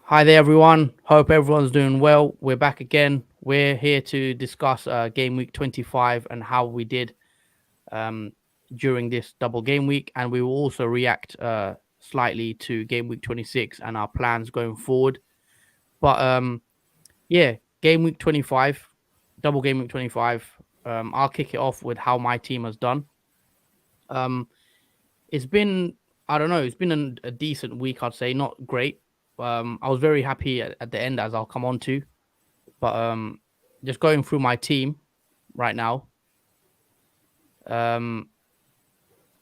Hi there, everyone. Hope everyone's doing well. We're back again. We're here to discuss game week 25 and how we did um, during this double game week. And we will also react slightly to game week 26 and our plans going forward. But yeah, game week 25, double game week 25. I'll kick it off with how my team has done. Um, it's been, I don't know, it's been a decent week, I'd say. Not great. I was very happy at the end, as I'll come on to. But just going through my team right now, um,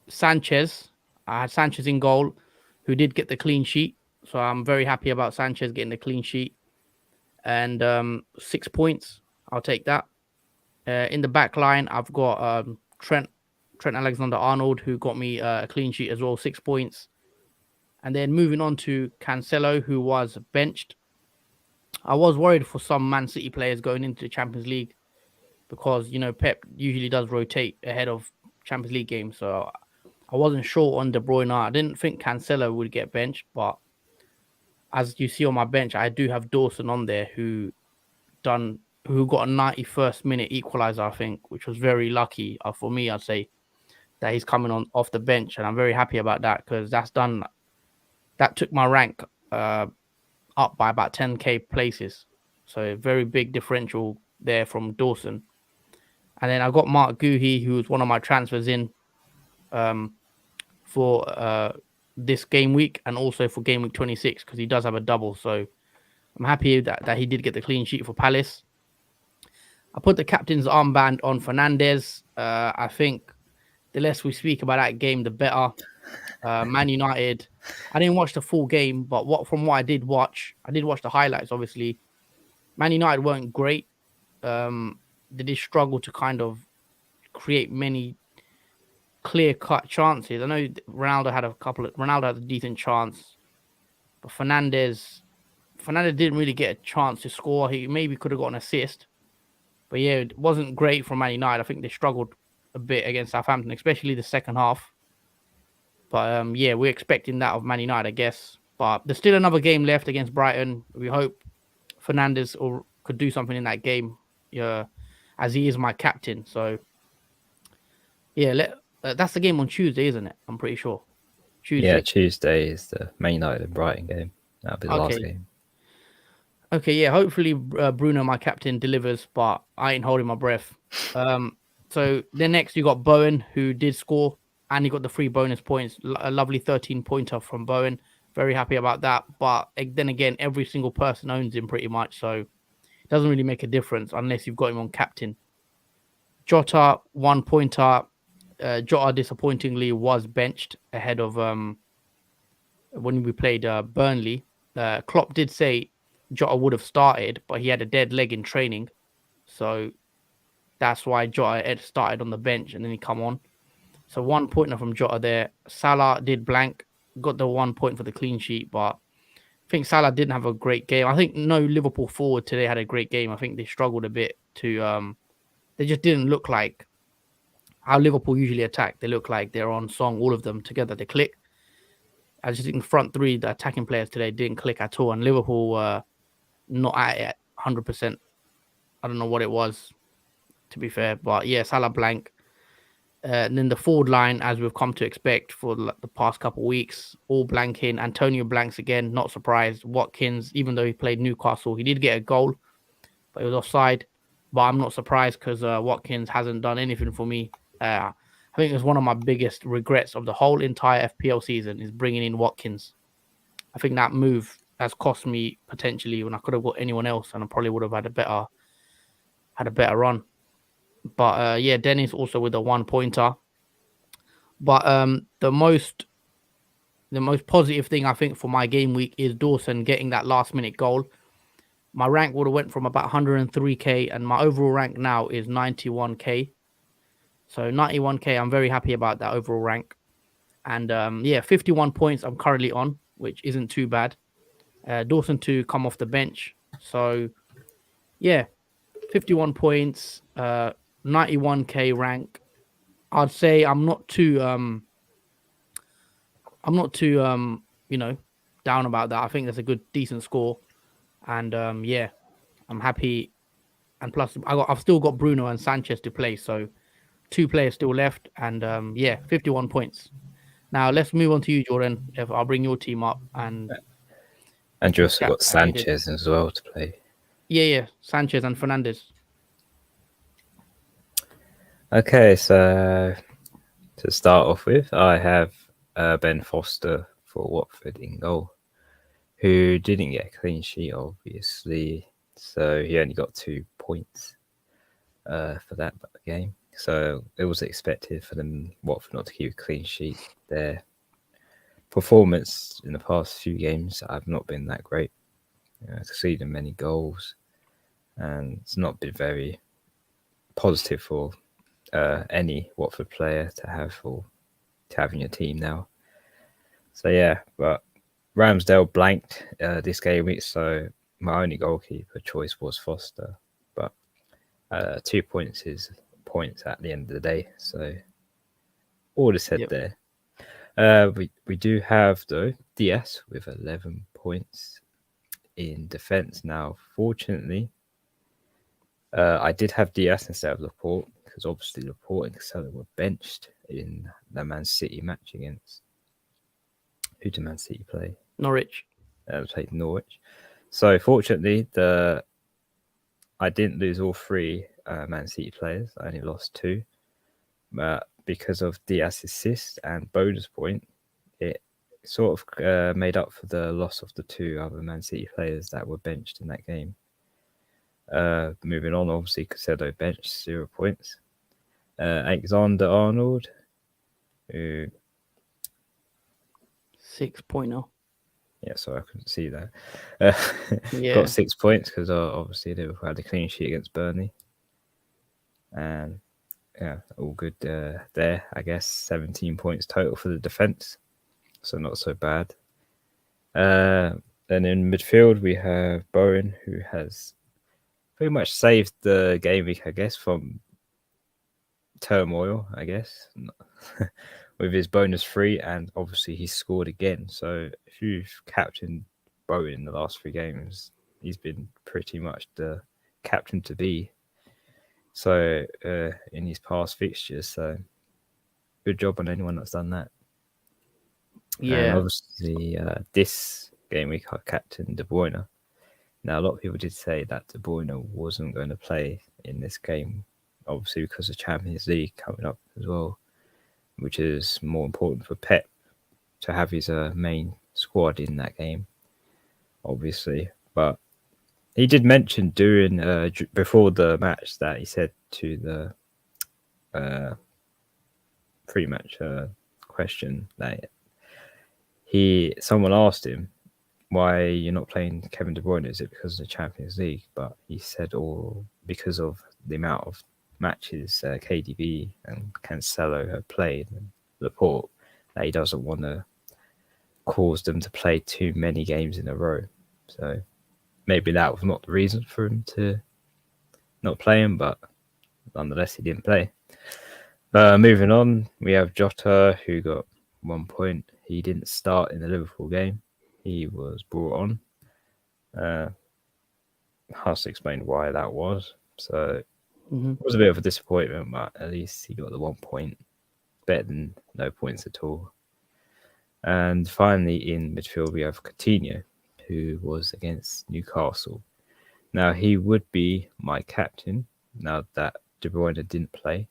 Sanchez, I had Sanchez in goal, who did get the clean sheet. So I'm very happy about Sanchez getting the clean sheet. And 6 points, I'll take that. In the back line, I've got Trent Alexander-Arnold, who got me a clean sheet as well, 6 points. And then moving on to Cancelo, who was benched. I was worried for some Man City players going into the Champions League because Pep usually does rotate ahead of Champions League games. So I wasn't sure on De Bruyne. I didn't think Cancelo would get benched, but as you see on my bench, I do have Dawson on there who got a 91st minute equalizer, I think, which was very lucky for me. I'd say that he's coming on off the bench, and I'm very happy about that because that took my rank up by about 10k places. So a very big differential there from Dawson. And then I got Mark Guhi, who was one of my transfers in um, for this game week and also for game week 26 because he does have a double. So I'm happy that he did get the clean sheet for Palace. I put the captain's armband on Fernandez. I think the less we speak about that game, the better. Man United, I didn't watch the full game, but from what I did watch the highlights, obviously. Man United weren't great. They did struggle to kind of create many clear-cut chances. I know Ronaldo had a decent chance, but Fernandez didn't really get a chance to score. He maybe could have got an assist, but yeah, it wasn't great from Man United. I think they struggled a bit against Southampton, especially the second half. But yeah, we're expecting that of Man United, I guess. But there's still another game left against Brighton. We hope Fernandez could do something in that game, as he is my captain. So yeah, that's the game on Tuesday, isn't it? I'm pretty sure. Yeah, Tuesday. Tuesday is the Man United and Brighton game. That'll be the last Okay. game. Okay. Yeah. Hopefully, Bruno, my captain, delivers, but I ain't holding my breath. So then next you got Bowen, who did score, and he got the free bonus points. A lovely 13 pointer from Bowen. Very happy about that. But then again, every single person owns him pretty much, so it doesn't really make a difference unless you've got him on captain. Jotter, 1 pointer. Jotter disappointingly was benched ahead of when we played Burnley. Klopp did say Jota would have started, but he had a dead leg in training, so that's why Jota started on the bench and then he come on. So 1 pointer from Jota there. Salah did blank, got the 1 point for the clean sheet, but I think Salah didn't have a great game. I think no Liverpool forward today had a great game. I think they struggled a bit to. They just didn't look like how Liverpool usually attack. They look like they're on song, all of them together. They click. I just think front three, the attacking players today didn't click at all, and Liverpool were not at it 100%. I don't know what it was, to be fair, but yeah, Salah blank. And then the forward line, as we've come to expect for the past couple of weeks, all blanking. Antonio blanks again, not surprised. Watkins, even though he played Newcastle, he did get a goal, but it was offside. But I'm not surprised because Watkins hasn't done anything for me. I think it's one of my biggest regrets of the whole entire FPL season is bringing in Watkins. I think that move has cost me potentially when I could have got anyone else, and I probably would have had a better run. But yeah, Dennis also with a 1 pointer. But the most positive thing I think for my game week is Dawson getting that last minute goal. My rank would have went from about 103k, and my overall rank now is 91k. So 91k, I'm very happy about that overall rank. And yeah, 51 points I'm currently on, which isn't too bad. Dawson to come off the bench. So yeah, 51 points, 91k rank. I'd say I'm not too you know, down about that. I think that's a good, decent score, and yeah, I'm happy. And plus, I've still got Bruno and Sanchez to play, so 2 players still left, and yeah, 51 points. Now let's move on to you, Jordan. If I'll bring your team up and we And you can also chat got how you did. Sanchez as well to play. Yeah, Sanchez and Fernandez. Okay, so to start off with, I have Ben Foster for Watford in goal, who didn't get a clean sheet, obviously. So he only got 2 points for that game. So it was expected for them, Watford, not to keep a clean sheet. Their performance in the past few games have not been that great. Conceding many goals, and it's not been very positive for any Watford player to have in your team now. So yeah, but Ramsdale blanked this game week, so my only goalkeeper choice was Foster. But 2 points is points at the end of the day. So all is said there. We do have though DS with 11 points in defence now. Fortunately, I did have DS instead of Laporte because obviously Laporte and Cancelo were benched in the Man City match against. Who did Man City play? Norwich. Played Norwich. So fortunately, I didn't lose all 3 Man City players. I only lost 2. But because of Diaz's assist and bonus point, it sort of made up for the loss of the 2 other Man City players that were benched in that game. Moving on, obviously, Cancelo benched 0 points. Alexander-Arnold, who 6.0. Yeah, sorry, I couldn't see that. Yeah. Got 6 points because obviously Liverpool had a clean sheet against Burnley. And yeah, all good there. I guess 17 points total for the defence. So not so bad. Then in midfield, we have Bowen, who has pretty much saved the game week, I guess, from turmoil, I guess, with his bonus 3, and obviously he scored again. So if you've captained Bowen in the last 3 games, he's been pretty much the captain to be. So in his past fixtures, so good job on anyone that's done that. Yeah. And obviously this game week I captained De Bruyne. Now a lot of people did say that De Bruyne wasn't going to play in this game, obviously because of Champions League coming up as well, which is more important for Pep to have his main squad in that game, obviously. But he did mention during before the match that he said to the pre-match question that someone asked him why you're not playing Kevin De Bruyne. Is it because of the Champions League? But he said, because of the amount of matches KDB and Cancelo have played, and Laporte, that he doesn't want to cause them to play too many games in a row. So maybe that was not the reason for him to not play him, but nonetheless, he didn't play. Moving on, we have Jotter, who got 1 point. He didn't start in the Liverpool game. He was brought on. Hard to explain why that was. So it was a bit of a disappointment, but at least he got the 1 point. Better than no points at all. And finally, in midfield, we have Coutinho, who was against Newcastle. Now, he would be my captain now that De Bruyne didn't play,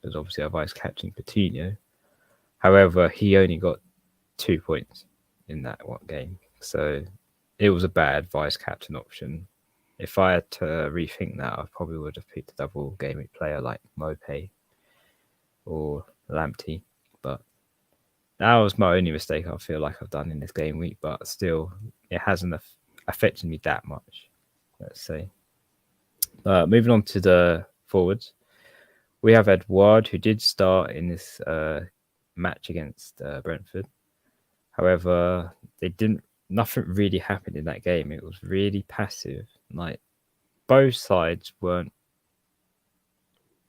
because obviously I vice captain Coutinho. However, he only got 2 points in that one game. So it was a bad vice captain option. If I had to rethink that, I probably would have picked a double game week player like Mopé or Lamptey. But that was my only mistake I feel like I've done in this game week. But still, it hasn't affected me that much, let's say. Moving on to the forwards. We have Edouard, who did start in this match against Brentford. However, nothing really happened in that game. It was really passive. Like, both sides weren't,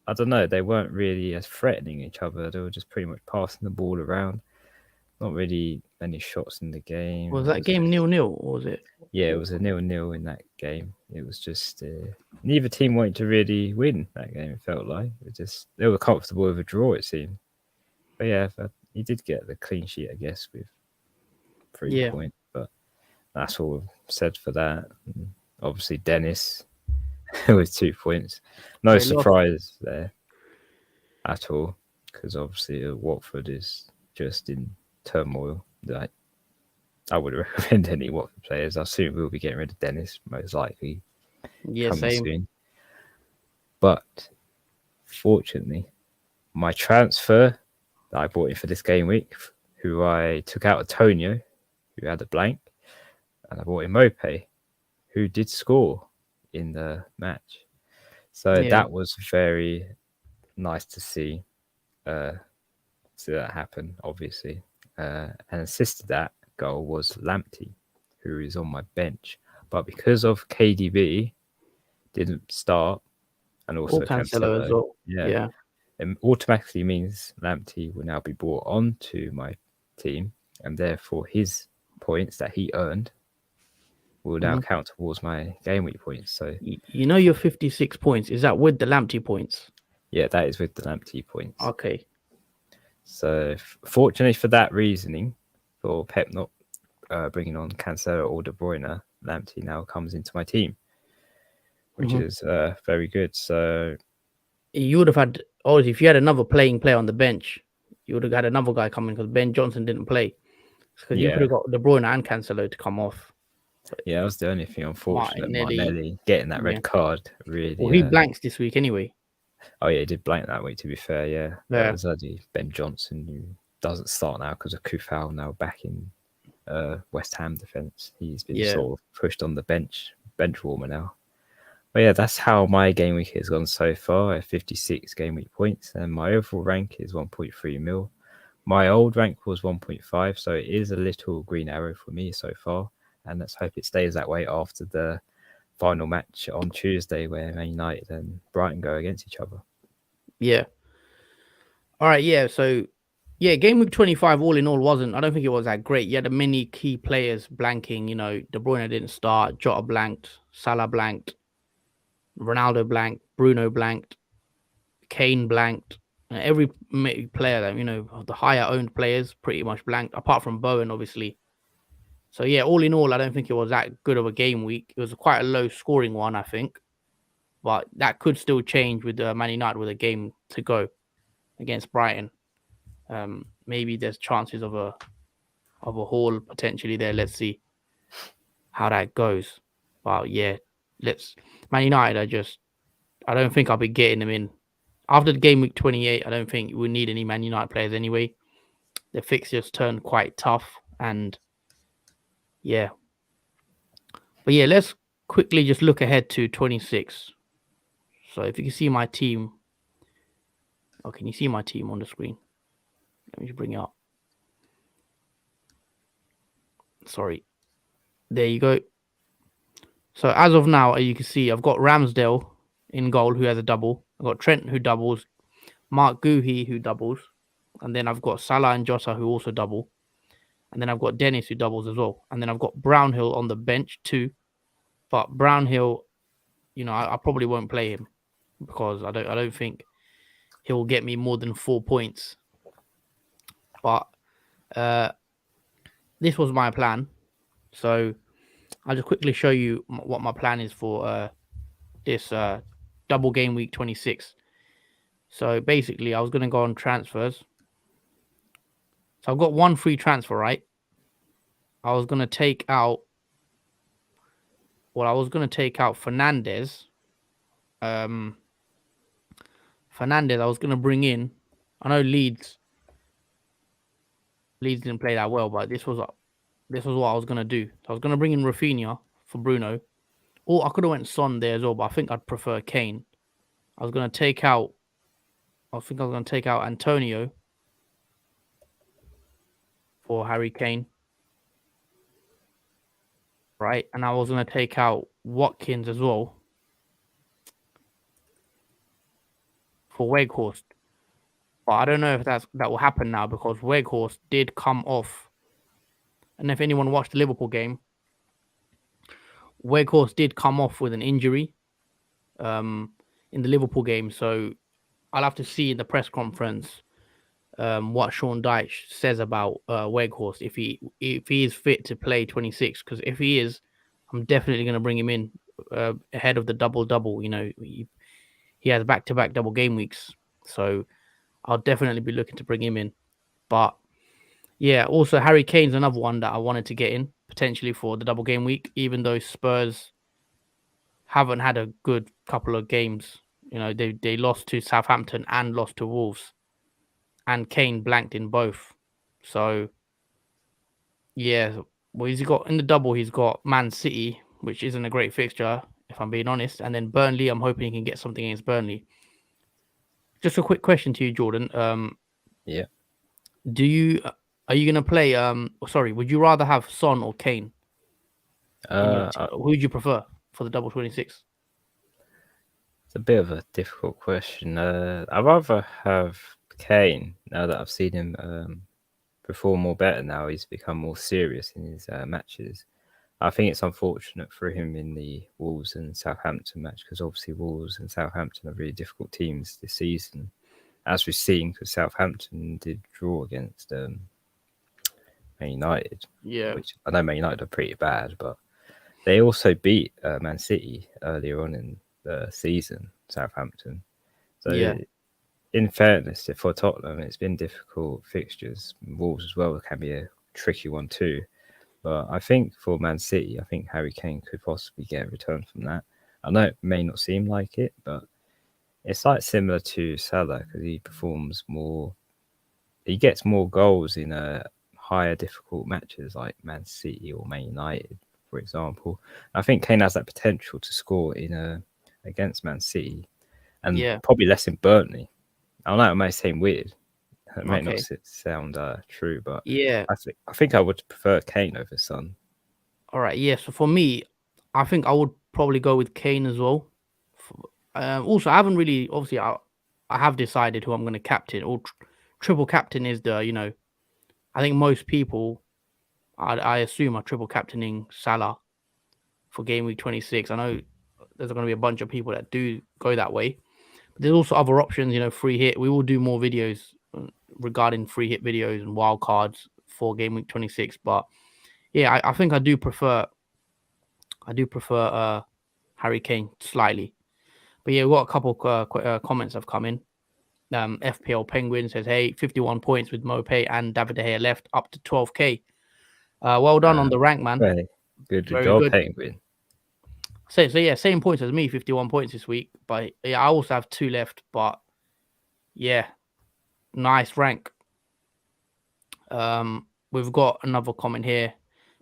I don't know, they weren't really as threatening each other. They were just pretty much passing the ball around, not really many shots in the game. Was that game 0-0 or was it? Yeah, it was a 0-0 in that game. It was just neither team wanted to really win that game. It felt like it was just they were comfortable with a draw. It seemed, but yeah, he did get the clean sheet, I guess, with 3 points. But that's all said for that. And obviously, Dennis with 2 points. No surprise there at all, because obviously Watford is just in turmoil. Like, I wouldn't recommend any Watford players. I assume we'll be getting rid of Dennis, most likely. Yeah, coming same. soon. But fortunately, my transfer that I bought in for this game week, who I took out Antonio, who had a blank, and I bought in Mope, who did score in the match. So that was very nice to see that happen, obviously. And assisted that goal was Lamptey, who is on my bench. But because of KDB didn't start, and also Cancelo as well. Yeah. It automatically means Lamptey will now be brought on to my team, and therefore his points that he earned will now count towards my game week points. So your 56 points, is that with the Lamptey points? Yeah, that is with the Lamptey points. Okay. So fortunately for that reasoning, for Pep not bringing on Cancelo or De Bruyne, Lamptey now comes into my team, which is very good. So you would have had, obviously, if you had another playing player on the bench, you would have had another guy coming because Ben Johnson didn't play. Because you could have got De Bruyne and Cancelo to come off. Yeah, that was the only thing unfortunate. Martinelli getting that red card really. Well, he blanks this week anyway. Oh yeah, he did blank that week. To be fair, yeah. That was only Ben Johnson, who doesn't start now because of Kufal now back in West Ham defense. He's been sort of pushed on the bench warmer now. But yeah, that's how my game week has gone so far. I have 56 game week points, and my overall rank is 1.3 mil. My old rank was 1.5, so it is a little green arrow for me so far. And let's hope it stays that way after the final match on Tuesday, where Man United and Brighton go against each other. Yeah. All right. Yeah. So, game week 25, all in all, I don't think it was that great. You had many key players blanking. De Bruyne didn't start. Jotter blanked. Salah blanked. Ronaldo blanked. Bruno blanked. Kane blanked. Every player that, the higher owned players pretty much blanked, apart from Bowen, obviously. So, all in all, I don't think it was that good of a game week. It was quite a low scoring one, I think. But that could still change with Man United with a game to go against Brighton. Maybe there's chances of a haul potentially there. Let's see how that goes. But Man United, I don't think I'll be getting them in. After the game week 28, I don't think we need any Man United players anyway. The fixtures turned quite tough, and but let's quickly just look ahead to 26. So if you can see my team, can you see my team on the screen? Let me just bring it up. Sorry. There you go. So as of now, you can see I've got Ramsdale in goal, who has a double. I've got Trent, who doubles. Mark Guhi, who doubles. And then I've got Salah and Jota, who also double. And then I've got Dennis, who doubles as well. And then I've got Brownhill on the bench too. But Brownhill, I probably won't play him because I don't think he'll get me more than 4 points. But this was my plan. So I'll just quickly show you what my plan is for this double game week 26. So basically, I was going to go on transfers. So I've got one free transfer, right? I was going to take out Fernandez. Fernandez, I was going to bring in. I know Leeds didn't play that well, but this was what I was going to do. So I was going to bring in Rafinha for Bruno. Or I could have went Son there as well, but I think I'd prefer Kane. I think I was going to take out Antonio for Harry Kane. Right? And I was going to take out Watkins as well for Weghorst. But I don't know if that will happen now because Weghorst did come off And if anyone watched the Liverpool game, Weghorst did come off with an injury in the Liverpool game. So I'll have to see in the press conference what Sean Dyche says about Weghorst if he is fit to play 26. Because if he is, I'm definitely going to bring him in ahead of the double. You know, he has back-to-back double game weeks, so I'll definitely be looking to bring him in. But yeah, also Harry Kane's another one that I wanted to get in potentially for the double game week, even though Spurs haven't had a good couple of games. You know, they lost to Southampton and lost to Wolves, and Kane blanked in both. So yeah, well, he's got in the double. He's got Man City, which isn't a great fixture, if I'm being honest, and then Burnley. I'm hoping he can get something against Burnley. Just a quick question to you, Jordan. Yeah. Are you gonna play? Sorry, would you rather have Son or Kane in your? Who would you prefer for the double 26? It's a bit of a difficult question. I'd rather have Kane now that I've seen him perform more better. Now he's become more serious in his matches. I think it's unfortunate for him in the Wolves and Southampton match because obviously Wolves and Southampton are really difficult teams this season, as we've seen because Southampton did draw against Man United. Yeah, which I know Man United are pretty bad, but they also beat Man City earlier on in the season, Southampton. So yeah, in fairness, for Tottenham, it's been difficult fixtures. Wolves as well can be a tricky one too. But I think for Man City, I think Harry Kane could possibly get a return from that. I know it may not seem like it, but it's like similar to Salah because he performs more. He gets more goals in higher difficult matches like Man City or Man United, for example. I think Kane has that potential to score in against Man City and yeah. probably less in Burnley. I know it may seem weird. It may not Okay. sound true, but Yeah. I think I would prefer Kane over Son. All right. Yeah. So for me, I think I would probably go with Kane as well. Also, I haven't really. Obviously, I have decided who I'm going to captain. Or triple captain is the. I think most people, I assume, are triple captaining Salah for game week 26. I know there's going to be a bunch of people that do go that way. But there's also other options. Free hit. We will do more videos regarding free hit videos and wild cards for game week 26. But yeah, I think I do prefer Harry Kane slightly. But yeah, we've got a couple comments have come in. FPL Penguin says, "Hey, 51 points with Mopay and David De Gea left, up to 12k. Well done on the rank, man. Very good Very job, good. Penguin. So yeah, same points as me, 51 points this week. But yeah, I also have 2 left. But yeah, nice rank. We've got another comment here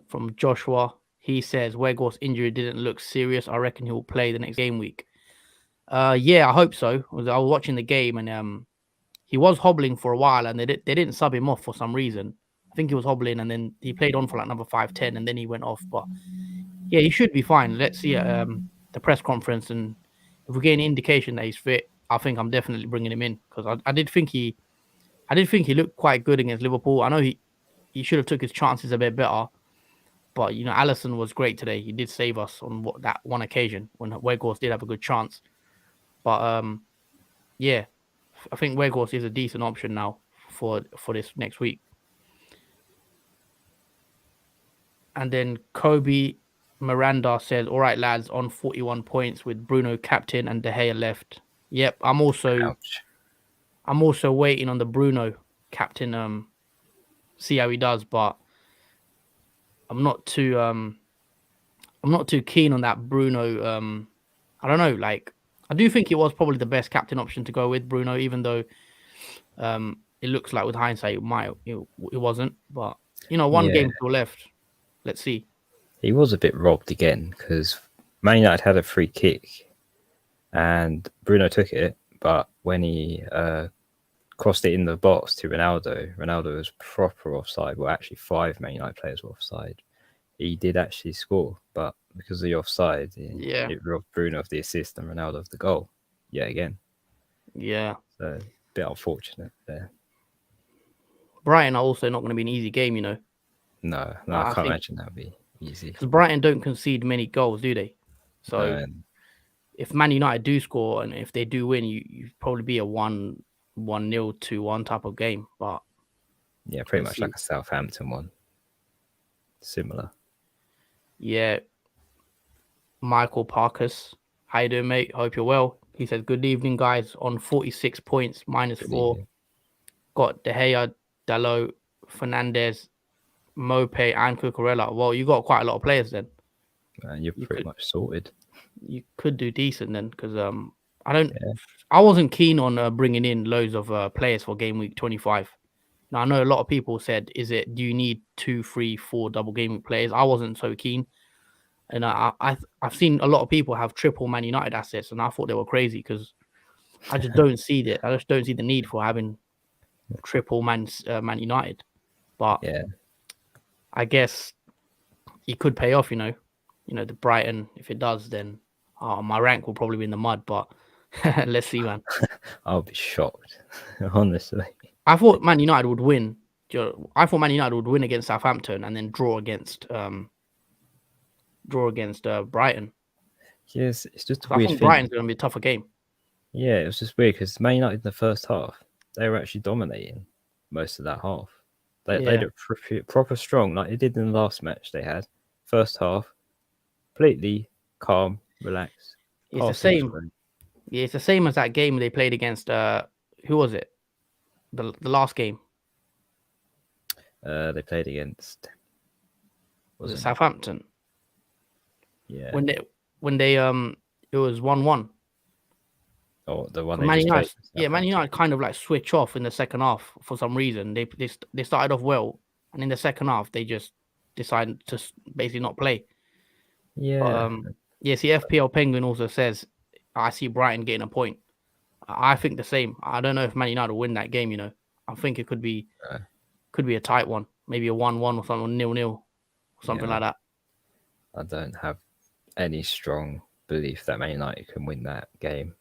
from Joshua. He says Weghorst's injury didn't look serious. I reckon he will play the next game week. Yeah, I hope so. I was watching the game and he was hobbling for a while, and they didn't sub him off for some reason. I think he was hobbling, and then he played on for like another 5-10, and then he went off. But yeah, he should be fine. Let's see at the press conference, and if we get an indication that he's fit, I think I'm definitely bringing him in because I did think he looked quite good against Liverpool. I know he should have took his chances a bit better, but Alisson was great today. He did save us on that one occasion when Weghorst did have a good chance. But yeah, I think Weghorst is a decent option now for this next week. And then Kobe Miranda says, "All right, lads, on 41 points with Bruno captain and De Gea left." Yep, I'm also waiting on the Bruno captain. See how he does, but I'm not too keen on that Bruno. I don't know. Like, I do think it was probably the best captain option to go with Bruno, even though it looks like with hindsight it wasn't. But one game still left. Let's see. He was a bit robbed again because Man United had a free kick and Bruno took it, but when he crossed it in the box to Ronaldo was proper offside. Well, actually 5 Man United players were offside. He did actually score, but because of the offside, it robbed Bruno of the assist and Ronaldo of the goal. Yeah, again. Yeah. So a bit unfortunate there. Brighton are also not going to be an easy game, No, I I can't think imagine that'd be easy. because Brighton don't concede many goals, do they? So And if Man United do score and if they do win, you probably be a 1-0 2-1 type of game. But yeah, pretty let's much see. like a Southampton one, similar. Yeah, Michael Parkus. How you doing, mate? Hope you're well. He says, good evening, guys. On 46 points, Good -4. evening. Got De Gea, Dalot, Fernandez, Mope, and Cucurella. Well, you got quite a lot of players then. And you're You pretty could much sorted. you could do decent then because Yeah. I wasn't keen on bringing in loads of players for game week 25. Now I know a lot of people said, do you need 2, 3, 4 double game week players? I wasn't so keen. And I've seen a lot of people have triple Man United assets, and I thought they were crazy because I just don't see that. I just don't see the need for having triple Man United. But Yeah. I guess it could pay off. The Brighton. If it does, then my rank will probably be in the mud. But let's see, man. I'll be shocked, honestly. I thought Man United would win. I thought Man United would win against Southampton and then draw against Brighton. Yes, it's just a I weird think thing. Brighton's going to be a tougher game. Yeah, it was just weird because Man United in the first half, they were actually dominating most of that half. They looked proper strong, like they did in the last match they had. First half, completely calm, relaxed. It's the same. Yeah, it's the same as that game they played against. Who was it? The last game. They played against. Was it Southampton? Yeah. When they it was 1-1. Oh, the one Man United. Yeah, Man United kind of like switch off in the second half for some reason. They started off well, and in the second half they just decided to basically not play. Yeah. Yeah. See, FPL Penguin also says I see Brighton getting a point. I think the same. I don't know if Man United will win that game. I think it could be a tight one, maybe a 1-1 or something, 0-0, something like that. I don't have any strong belief that Man United can win that game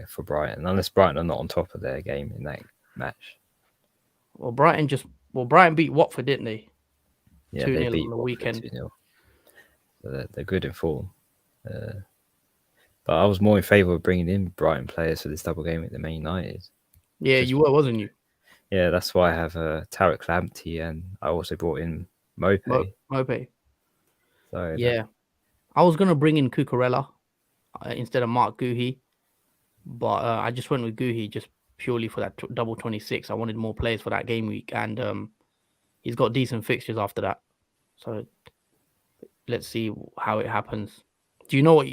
for Brighton, unless Brighton are not on top of their game in that match. Well, Brighton beat Watford, didn't they? Yeah, 2-0 they beat on the Watford weekend. 2-0. So they're good in form. But I was more in favour of bringing in Brighton players for this double game at the Man United. Yeah, you were, wasn't you? Yeah, that's why I have Tarek Lamptey, and I also brought in Mope. Mope. So yeah. I was going to bring in Cucurella instead of Mark Guhi, but I just went with Guhi just purely for that double 26. I wanted more players for that game week, and he's got decent fixtures after that. So let's see how it happens. Do you know what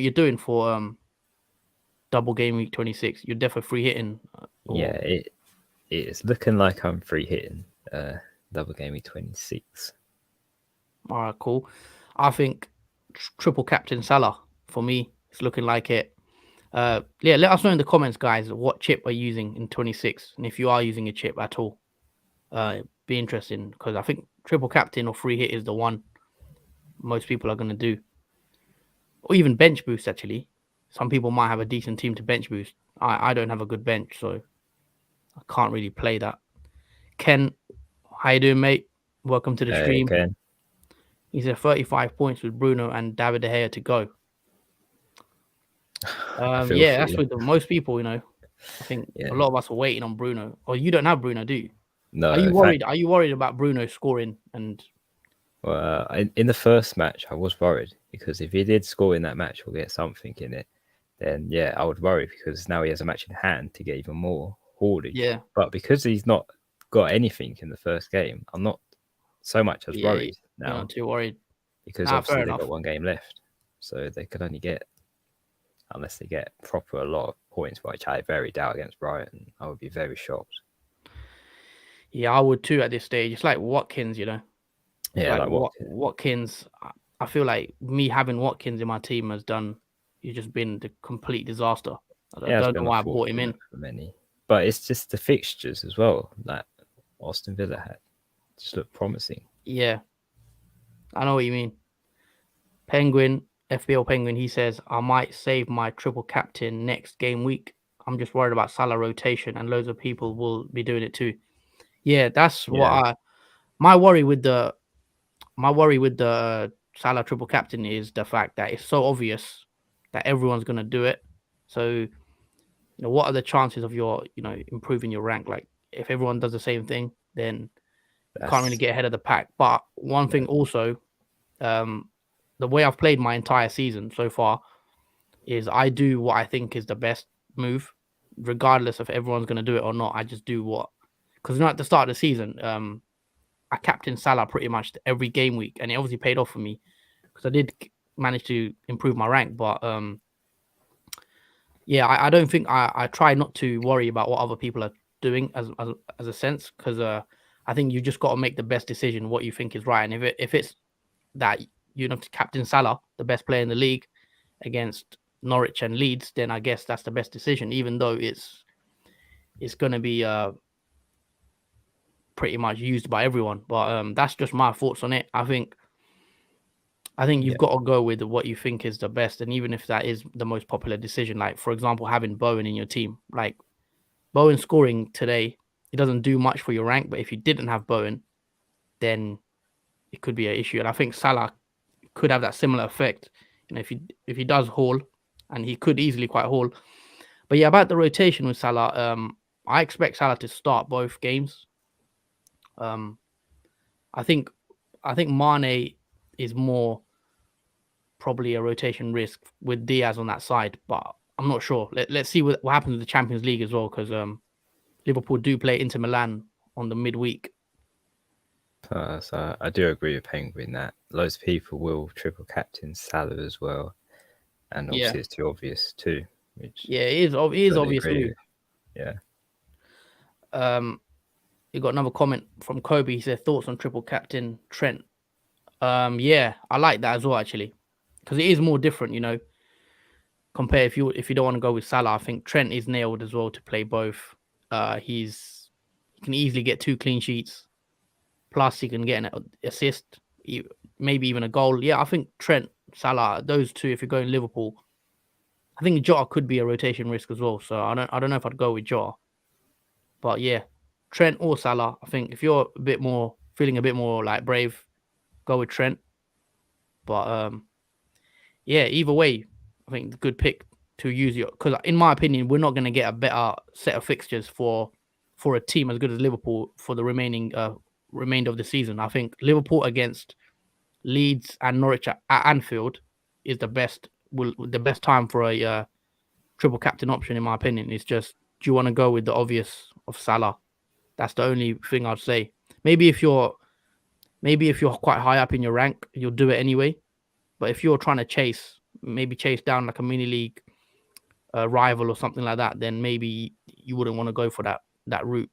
you're doing for double game week 26? You're definitely free hitting. Yeah, it's looking like I'm free hitting double game week 26. All right, cool. I think triple captain Salah for me. It's looking like it. Yeah, let us know in the comments, guys, what chip are you using in 26, and if you are using a chip at all. Be interesting because I think triple captain or free hit is the one most people are going to do, or even bench boost. Actually, some people might have a decent team to bench boost. I don't have a good bench, so I can't really play that. Ken, how you doing, mate? Welcome to the stream. Ken. He's at 35 points with Bruno and David De Gea to go. Yeah, that's with most people, I think a lot of us are waiting on Bruno. Or you don't have Bruno, do you? No. Are you worried? Are you worried about Bruno scoring? Well, in the first match, I was worried because if he did score in that match or get something in it, then yeah, I would worry because now he has a match in hand to get even more haulage. Yeah. But because he's not got anything in the first game, I'm not so much as worried now. You're not too worried because obviously they've got one game left, so they could only get, unless they get a lot of points, which I very doubt against Brighton. I would be very shocked. Yeah, I would too at this stage. It's like Watkins, Yeah, like Watkins. I feel like me having Watkins in my team has just been the complete disaster. I don't know why I brought him in. For many, but it's just the fixtures as well that Aston Villa had just looked promising. Yeah, I know what you mean. Penguin, FPL Penguin, he says, I might save my triple captain next game week. I'm just worried about Salah rotation, and loads of people will be doing it too. Yeah, that's what my worry with the Salah triple captain is the fact that it's so obvious that everyone's gonna do it. So, what are the chances of your, improving your rank? Like, if everyone does the same thing, then you can't really That's get ahead of the pack. But one yeah, thing also, um, the way I've played my entire season so far is I do what I think is the best move, regardless of everyone's going to do it or not. I just do what, because at the start of the season, I captained Salah pretty much every game week, and it obviously paid off for me because I did manage to improve my rank. But yeah, I don't think I try not to worry about what other people are doing as a sense, because I think you just got to make the best decision what you think is right, and if it's that captain Salah, the best player in the league, against Norwich and Leeds, then I guess that's the best decision, even though it's going to be pretty much used by everyone. But that's just my thoughts on it. I think you've yeah, got to go with what you think is the best, and even if that is the most popular decision, like for example having Bowen in your team, like Bowen scoring today, it doesn't do much for your rank, but if you didn't have Bowen, then it could be an issue. And I think Salah could have that similar effect. If he does haul, and he could easily quite haul. But yeah, about the rotation with Salah, I expect Salah to start both games. Um, I think Mane is more probably a rotation risk with Diaz on that side, but I'm not sure. Let's see what happens with the Champions League as well, because Liverpool do play Inter Milan on the midweek. so I do agree with Penguin that loads of people will triple captain Salah as well, and Yeah, obviously it's too obvious too, which yeah, it is totally obvious agree move. with. Yeah, You got another comment from Kobe. He said thoughts on triple captain Trent. Yeah, I like that as well actually, because it is more different, compare if you don't want to go with Salah. I think Trent is nailed as well to play both. He can easily get 2 clean sheets, plus he can get an assist, maybe even a goal. Yeah, I think Trent, Salah, those two. If you're going Liverpool, I think Jotter could be a rotation risk as well. So I don't know if I'd go with Jotter, but yeah, Trent or Salah. I think if you're feeling a bit more like brave, go with Trent. But yeah, either way, I think the good pick to use your, because in my opinion, we're not going to get a better set of fixtures for a team as good as Liverpool for the remainder of the season. I think Liverpool against Leeds and Norwich at Anfield is the best time for a triple captain option, in my opinion. It's just, do you want to go with the obvious of Salah? That's the only thing I'd say. Maybe if you're quite high up in your rank, you'll do it anyway. But if you're trying to chase down like a mini league rival or something like that, then maybe you wouldn't want to go for that route.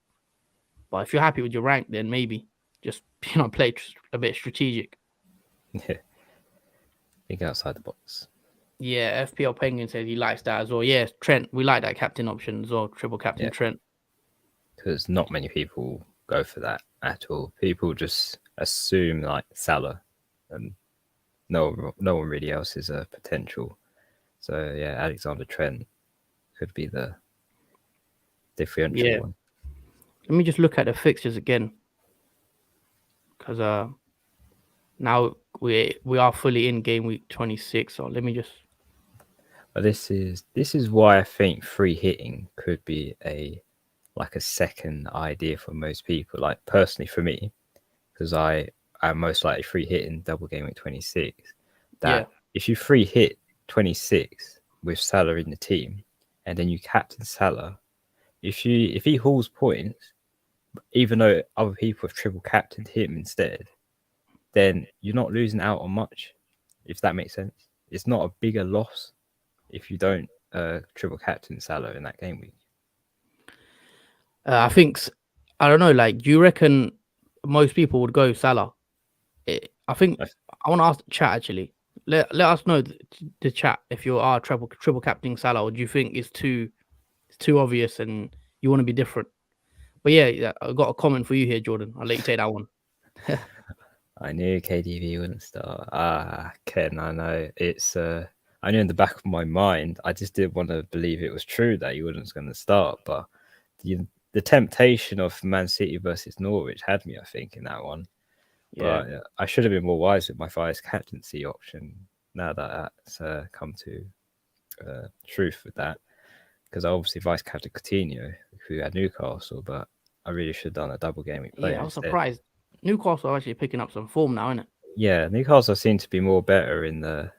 But if you're happy with your rank, then maybe just play a bit strategic. yeah, think outside the box. Yeah, FPL Penguin says he likes that as well. Yeah, Trent, we like that captain option as well, triple captain Yeah, Trent. because not many people go for that at all. People just assume like Salah, and no one really else is a potential. So yeah, Alexander Trent could be the differential Yeah, one. let me just look at the fixtures again, because now we are fully in game week 26. So let me just. But this is why I think free hitting could be a second idea for most people. Like personally for me, because I am most likely free hitting double game week 26. Yeah, That if you free hit 26 with Salah in the team, and then you captain Salah, if he hauls points, even though other people have triple captained him instead, then you're not losing out on much. If that makes sense, it's not a bigger loss if you don't triple captain Salah in that game week. I think I don't know. Like, do you reckon most people would go Salah? I think I want to ask the chat actually. Let us know the chat if you are triple captaining Salah, or do you think it's too obvious and you want to be different? But yeah, I got a comment for you here, Jordan. I'll let you take that one. I knew KDV wouldn't start. Ken, I know it's. I knew in the back of my mind, I just didn't want to believe it was true that he wasn't going to start. But the temptation of Man City versus Norwich had me, I think, in that one. Yeah. But I should have been more wise with my vice captaincy option now that that's come to truth with that. Because I obviously vice captain Coutinho, who had Newcastle, but I really should have done a double game week player Yeah, I was instead. surprised. Newcastle are actually picking up some form now, isn't it? Yeah, Newcastle seem to be more better in the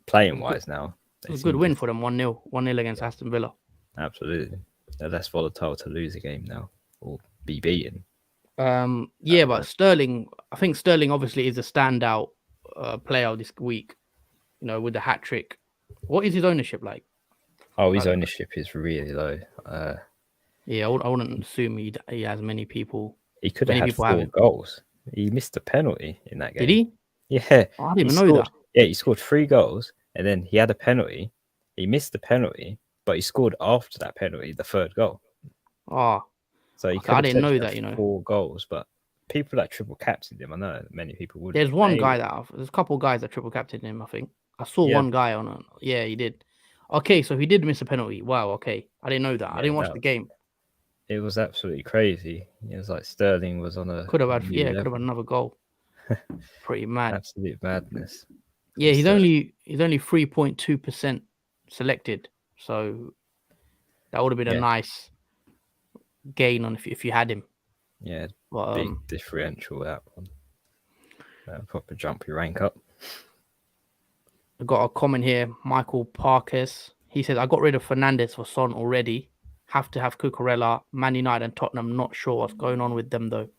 playing wise now. It was a good win for them, 1-0. 1-0 against Aston Villa. Absolutely. They're less volatile to lose a game now or be beaten. Yeah, but Sterling, I think Sterling obviously is a standout player this week, you know, with the hat trick. What is his ownership like? Oh, his ownership is really low. Yeah, I wouldn't assume he has many people. He could have had 4 goals. He missed a penalty in that game. Did he? Yeah. Oh, I didn't even know that. Yeah, he scored 3 goals, and then he had a penalty. He missed the penalty, but he scored after that penalty, the 3rd goal. Oh, so he I didn't know that. 4 goals, but people that triple captained him, I know many people would. There's one guy there's a couple of guys that triple captained him. I think I saw one guy on it. Yeah, he did. Okay, so he did miss a penalty. Wow. Okay, I didn't know that. I didn't watch the game. It was absolutely crazy. It was like Sterling was on a could have had another goal. Pretty mad. Absolute madness. Yeah, he's only 3.2% selected, so that would have been a nice gain on if you had him. Yeah, big differential that one. Proper jump your rank up. I got a comment here. Michael Parkes. He says, I got rid of Fernandes for Son already. Have to have Cucurella, Man United and Tottenham. Not sure what's going on with them though.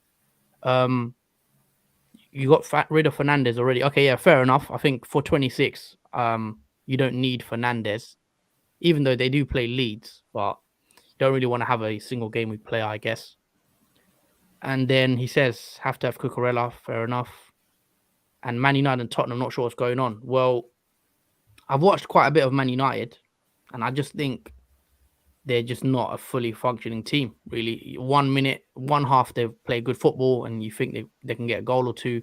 You got rid of Fernandes already. Okay, yeah, fair enough. I think for 26, you don't need Fernandes, even though they do play Leeds, but you don't really want to have a single game week player, I guess. And then he says, have to have Cucurella. Fair enough. And Man United and Tottenham, not sure what's going on. Well, I've watched quite a bit of Man United, and I just think they're just not a fully functioning team, really. 1 minute, one half, they play good football, and you think they can get a goal or two.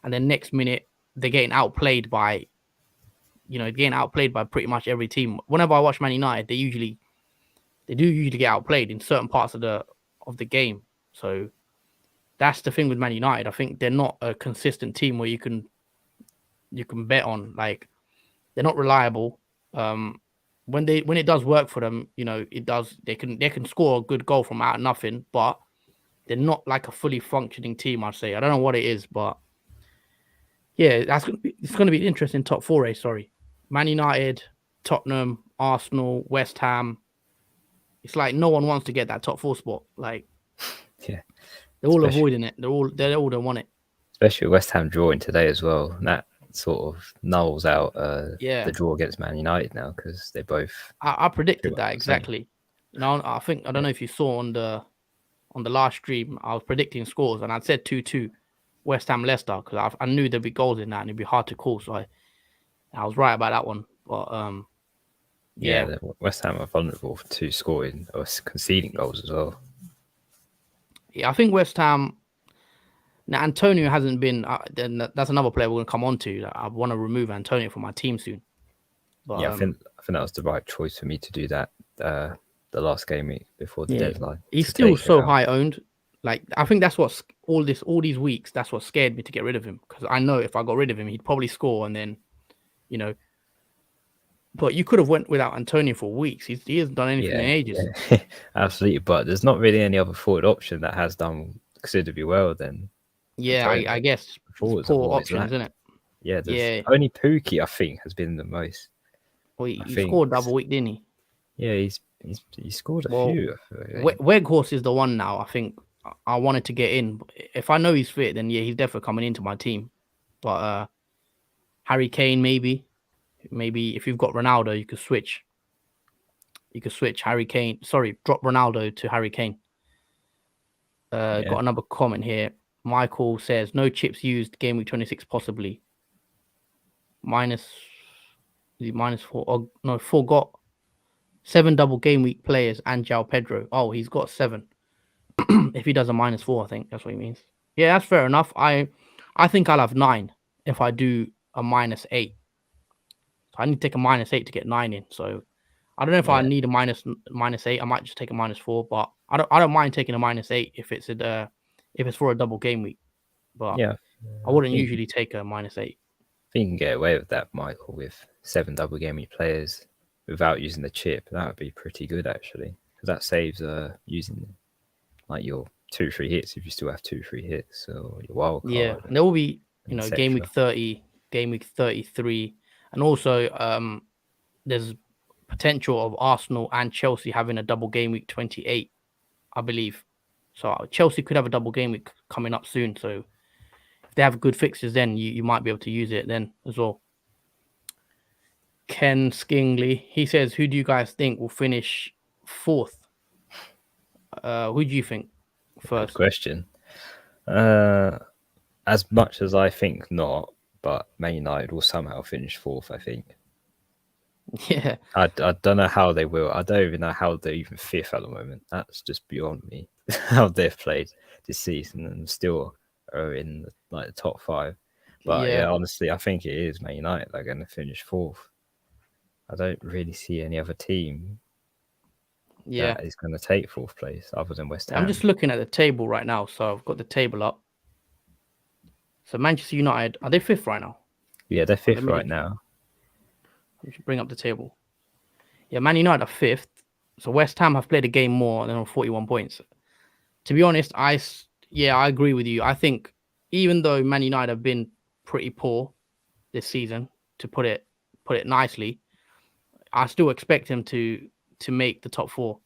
And then next minute, they're getting outplayed by pretty much every team. Whenever I watch Man United, they do usually get outplayed in certain parts of the game. So that's the thing with Man United. I think they're not a consistent team where you can bet on. Like, they're not reliable. When it does work for them, it does. They can score a good goal from out of nothing, but they're not like a fully functioning team. I'd say. I don't know what it is, but yeah, it's going to be an interesting top 4 race. Sorry, Man United, Tottenham, Arsenal, West Ham. It's like no one wants to get that top 4 spot. Like, yeah, they're all avoiding it. They all don't want it. Especially West Ham drawing today as well. That sort of nulls out the draw against Man United now because they both. I predicted that exactly. I think I don't know if you saw on the last stream, I was predicting scores and I said 2-2 West Ham Leicester because I knew there'd be goals in that and it'd be hard to call. So I was right about that one. But yeah, West Ham are vulnerable to scoring or conceding goals as well. Yeah, I think West Ham. Now, Antonio hasn't been. Then that's another player we're going to come on to. I want to remove Antonio from my team soon. But, yeah, I think that was the right choice for me to do that. The last game week before the deadline. He's still so high owned. Like, I think that's what all these weeks. That's what scared me to get rid of him because I know if I got rid of him, he'd probably score and then, But you could have went without Antonio for weeks. He hasn't done anything in ages. Yeah. Absolutely, but there's not really any other forward option that has done considerably well. Then I guess poor options, isn't it? Yeah, only Pookie I think has been the most. Well, he scored double week, didn't he? Yeah, he scored a few. Weghorst is the one now. I think I wanted to get in. If I know he's fit, then yeah, he's definitely coming into my team. But Harry Kane, maybe if you've got Ronaldo, you could switch. You could switch Harry Kane. Sorry, drop Ronaldo to Harry Kane. Got another comment here. Michael says no chips used game week 26 possibly. Minus 4? Oh, no, forgot 7 double game week players and João Pedro. Oh, he's got 7. If he does a -4, I think that's what he means. Yeah, that's fair enough. I think I'll have 9 if I do a -8. So I need to take a -8 to get 9 in. So I don't know if I need a -8. I might just take a -4, but I don't mind taking a -8 if it's for a double game week, but Yeah, I I wouldn't think usually take a -8. if you can get away with that, Michael, with 7 double game week players without using the chip, that would be pretty good actually, because that saves using like your 2-3 hits if you still have 2-3 hits or your wild Yeah, card, and there will be game week etc. 30, game week 33, and also there's potential of Arsenal and Chelsea having a double game week 28, I believe. So Chelsea could have a double game week coming up soon. So if they have good fixes, then you might be able to use it then as well. Ken Skingley, he says, who do you guys think will finish fourth? Who do you think Good first? question. As much as I think not, but Man United will somehow finish fourth, I think. Yeah. I don't know how they will. I don't even know how they're even fifth at the moment. That's just beyond me. How they've played this season and still are in the top 5. But yeah, honestly, I think it is Man United that are going to finish fourth. I don't really see any other team that is going to take fourth place other than West Ham. I'm just looking at the table right now. So I've got the table up. So Manchester United, are they fifth right now? Yeah, they're fifth right now. Let me bring up the table. Yeah, Man United are fifth. So West Ham have played a game more and they're on 41 points. To be honest, I agree with you. I think even though Man United have been pretty poor this season, to put it nicely, I still expect him to make the top 4.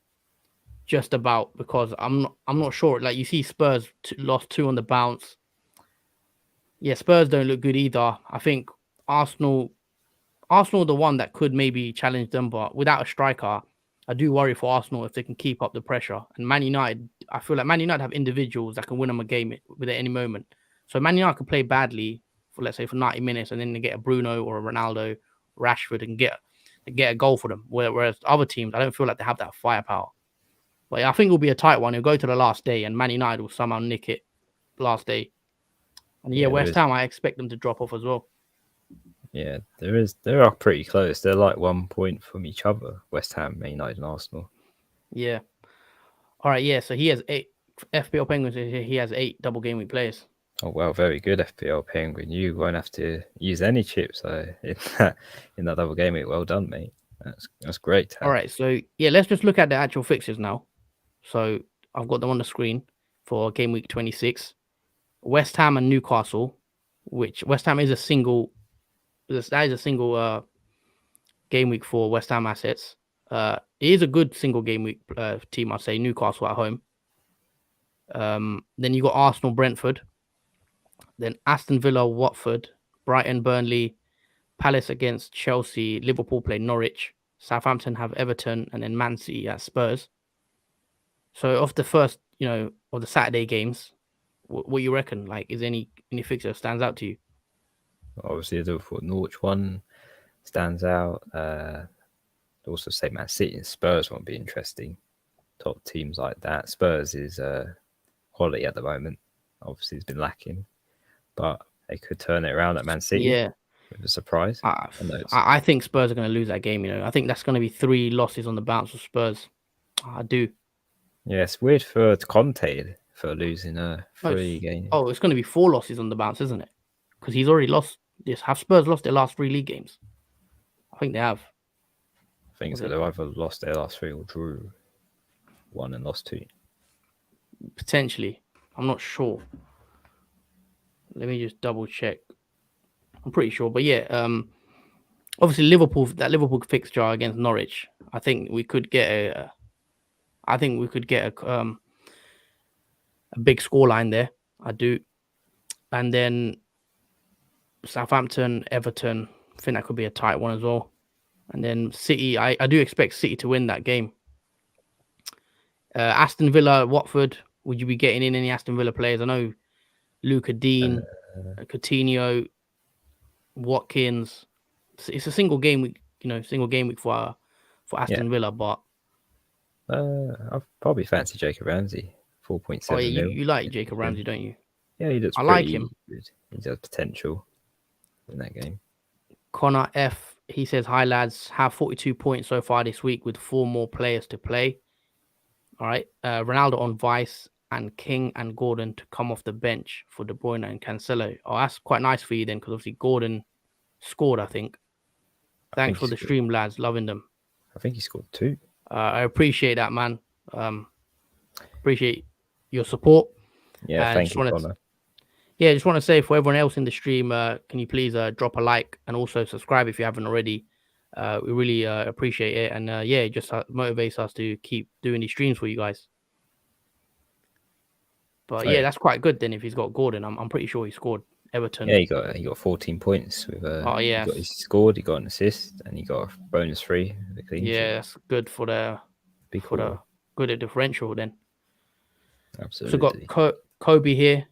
Just about, because I'm not sure. Like, you see Spurs lost 2 on the bounce. Yeah, Spurs don't look good either. I think Arsenal are the one that could maybe challenge them, but without a striker, I do worry for Arsenal if they can keep up the pressure. And Man United, I feel like Man United have individuals that can win them a game at any moment. So Man United could play badly for, let's say, for 90 minutes, and then they get a Bruno or a Ronaldo, Rashford, and get a goal for them. Whereas other teams, I don't feel like they have that firepower. But yeah, I think it'll be a tight one. It'll go to the last day, and Man United will somehow nick it last day. And yeah, West Ham, I expect them to drop off as well. Yeah, they are pretty close. They're like 1 point from each other, West Ham, Man United, and Arsenal. Yeah. All right, yeah. So he has 8 FPL Penguins. He has 8 double game week players. Oh well, very good FPL Penguin. You won't have to use any chips in that double game week. Well done, mate. That's great. All right, so yeah, let's just look at the actual fixtures now. So I've got them on the screen for game week 26. West Ham and Newcastle, which West Ham is a single. That is a single game week for West Ham assets. It is a good single game week team, I'd say. Newcastle at home. Then you got Arsenal, Brentford. Then Aston Villa, Watford, Brighton, Burnley, Palace against Chelsea, Liverpool play Norwich, Southampton have Everton, and then Man City at Spurs. So off the first, of the Saturday games, what you reckon? Like, is any fixture stands out to you? Obviously, the Liverpool Norwich one stands out. Also, say Man City and Spurs won't be interesting. Top teams like that. Spurs is quality at the moment. Obviously, it's been lacking, but they could turn it around at Man City. Yeah, with a surprise. I think Spurs are going to lose that game. I think that's going to be 3 losses on the bounce for Spurs. I do. Yeah, it's weird for Conte for losing 3 games. Oh, it's going to be 4 losses on the bounce, isn't it? Because he's already lost this. Have Spurs lost their last 3 league games? I think they have. I think so. They've either lost their last 3 or drew 1 and lost 2. Potentially. I'm not sure. Let me just double check. I'm pretty sure. But yeah, obviously Liverpool fixture against Norwich, I think we could get a big scoreline there. I do. And then Southampton, Everton, I think that could be a tight one as well. And then City, I do expect City to win that game. Aston Villa, Watford, would you be getting in any Aston Villa players? I know Luca Dean, Coutinho, Watkins. It's a single game week, for Aston Villa, but I'd probably fancy Jacob Ramsey, 4.7 Oh, yeah, mil. you like Jacob Ramsey, don't you? Yeah, he looks I pretty like him. good. He's got potential in that game. Connor F, he says, hi lads, have 42 points so far this week with 4 more players to play. All right. Ronaldo on Vice and King and Gordon to come off the bench for De Bruyne and Cancelo. Oh, that's quite nice for you then, because obviously Gordon scored, I think. I think Thanks he for the scored. stream, lads. Loving them. I think he scored 2. I appreciate that, man. Appreciate your support. Yeah, And thank just you, want to, Connor. yeah, just want to say for everyone else in the stream, can you please drop a like and also subscribe if you haven't already. We really appreciate it, and yeah, it just motivates us to keep doing these streams for you guys. But Oh, yeah, yeah. that's quite good then. If he's got Gordon, I'm pretty sure he scored Everton. Yeah, he got 14 points with Oh he yes, scored, he got an assist, and he got a bonus 3 with a clean sheet. yeah, that's good for the Big forward. good at differential then. So Absolutely. got Kobe here.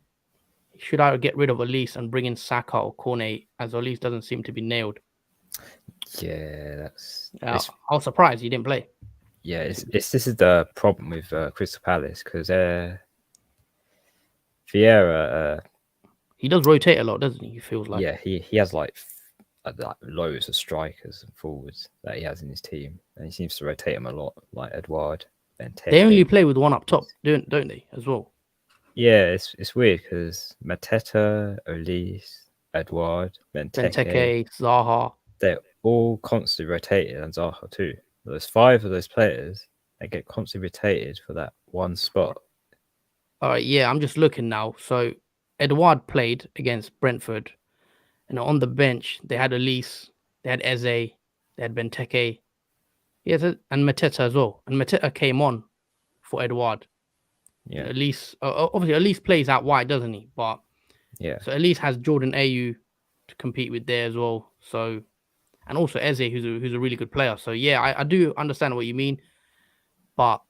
Should I get rid of Elise and bring in Saka or Cornet, as Elise doesn't seem to be nailed? Yeah, that's I was surprised he didn't play. yeah. This is the problem with Crystal Palace, because Vieira, He does rotate a lot, doesn't he? He feels like. yeah, he has like loads of strikers and forwards that he has in his team, and he seems to rotate them a lot, like Edouard, Benteke. They only play with one up top, don't they, as well? Yeah, it's weird because Mateta, Elise, Edouard, Benteke, Zaha. they're all constantly rotated, and Zaha too. There's 5 of those players that get constantly rotated for that one spot. All right, yeah, I'm just looking now. So Edouard played against Brentford, and on the bench they had Elise, they had Eze, they had Benteke, yes, and Mateta as well. And Mateta came on for Edouard. Yeah, Elise, obviously, Elise plays out wide, doesn't he? But yeah, so Elise has Jordan Ayew to compete with there as well. So, and also Eze, who's a really good player. So yeah, I do understand what you mean, but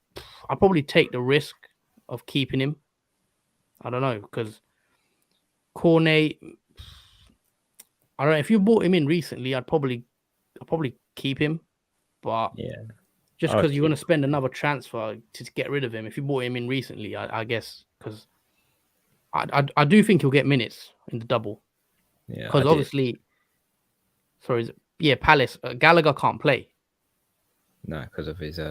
I'll probably take the risk of keeping him. I don't know, because Cornet, I don't know, if you bought him in recently, I'd probably keep him, but yeah. just I'll because you're going keep to spend another transfer to get rid of him, if you bought him in recently, I guess, because I do think he'll get minutes in the double, Yeah, I because did. obviously, sorry, yeah, Palace, Gallagher can't play. No, because of his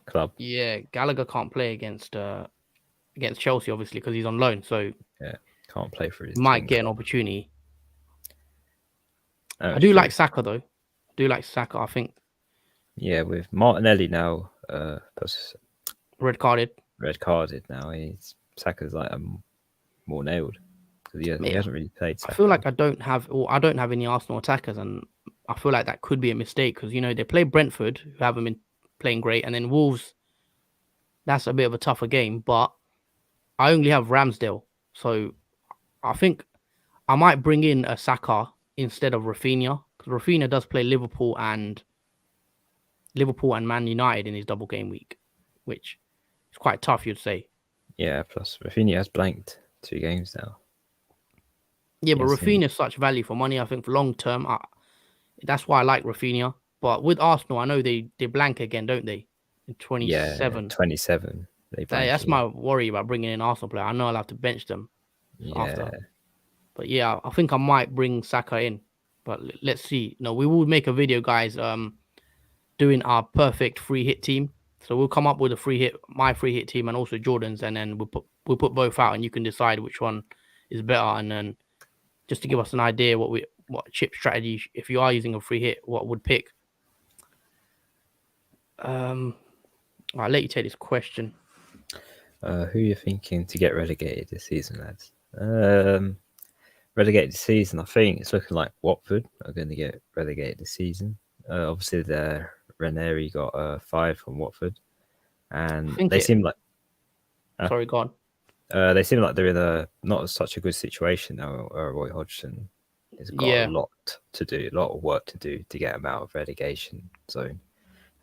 club. Yeah, Gallagher can't play against Chelsea, obviously, because he's on loan, so Yeah, can't play for his he might team get an club. opportunity. Oh, I do true. like Saka though. I do like Saka. I think Yeah, with Martinelli now, plus red carded. now, Saka's like more nailed, because he hasn't really played Saka. I feel like I don't have any Arsenal attackers, and I feel like that could be a mistake, because they play Brentford, who haven't been playing great, and then Wolves. That's a bit of a tougher game, but I only have Ramsdale, so I think I might bring in a Saka instead of Rafinha, because Rafinha does play Liverpool and Man United in his double game week, which is quite tough, you'd say. Yeah, plus Rafinha has blanked 2 games now. Yeah, but Yes, Rafinha is such value for money. I think for long term, that's why I like Rafinha. But with Arsenal, I know they blank again, don't they? In 27. Yeah, 27. They blank That's again. my worry about bringing in Arsenal player. I know I'll have to bench them after. Yeah, But yeah, I think I might bring Saka in. But let's see. No, we will make a video, guys, doing our perfect free hit team. So we'll come up with my free hit team, and also Jordan's, and then we'll put both out, and you can decide which one is better. And then just to give us an idea what chip strategy, if you are using a free hit, what would pick. I'll let you take this question. who are you thinking to get relegated this season, lads? Relegated this season, I think it's looking like Watford are going to get relegated this season. Obviously, Ranieri got 5 from Watford, and they seem like. Sorry, go on. They seem like they're in not such a good situation now. Roy Hodgson has got a lot to do, a lot of work to do to get them out of relegation zone.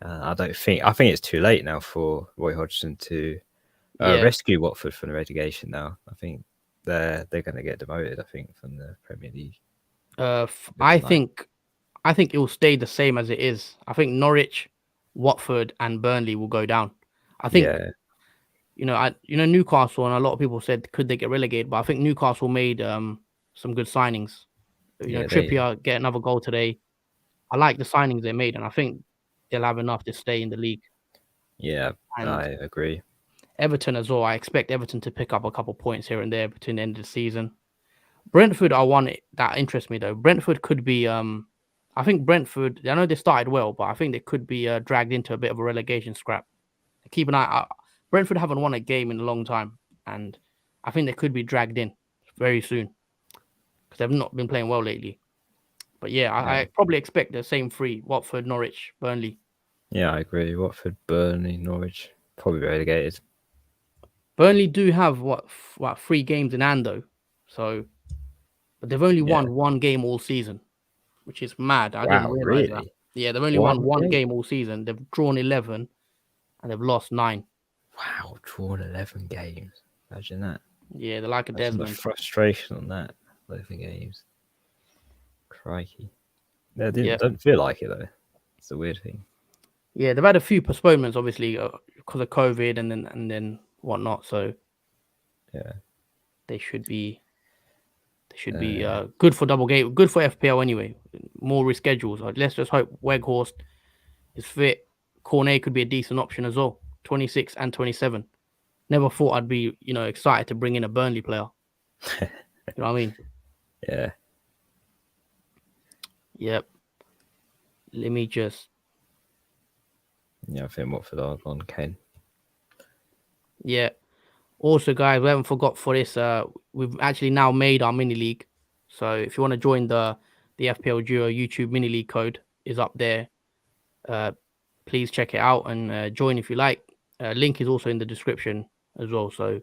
I think it's too late now for Roy Hodgson to rescue Watford from the relegation. Now I think they're going to get demoted. I think from the Premier League. I think it will stay the same as it is. I think Norwich, Watford, and Burnley will go down. I think. Yeah. Newcastle, and a lot of people said, could they get relegated? But I think Newcastle made some good signings. Trippier get another goal today. I like the signings they made, and I think they'll have enough to stay in the league. Yeah, And I agree. Everton as well. I expect Everton to pick up a couple points here and there between the end of the season. Brentford are one that interests me though. Brentford could be I think Brentford, I know they started well, but I think they could be dragged into a bit of a relegation scrap. Keep an eye out. Brentford haven't won a game in a long time, and I think they could be dragged in very soon because they've not been playing well lately. But yeah, I probably expect the same three: Watford, Norwich, Burnley. Yeah, I agree. Watford, Burnley, Norwich, probably relegated. Burnley do have what 3 games in hand though, so but they've only won one game all season, which is mad. I didn't Wow, realize that. really? Yeah, they've only won one game all season. They've drawn 11 and they've lost 9. Wow, drawn 11 games. Imagine that. Yeah, they're like a Imagine the Desmond. frustration on that. 11 games. Crikey. They Yeah, don't feel like it though. It's a weird thing. yeah, they've had a few postponements, obviously, because of COVID and then whatnot. So Yeah. they should be good for double game, good for FPL anyway. More reschedules. Let's just hope Weghorst is fit. Cornet could be a decent option as well. 26 and 27. Never thought I'd be, excited to bring in a Burnley player. You know what I mean? Yeah. Yep. Let me just. Yeah, I think Watford are on Kane. Yeah. Also, guys, we haven't forgot for this. We've actually now made our mini league. So if you want to join the FPL Duo YouTube mini league, code is up there. Please check it out and join if you like. Link is also in the description as well. So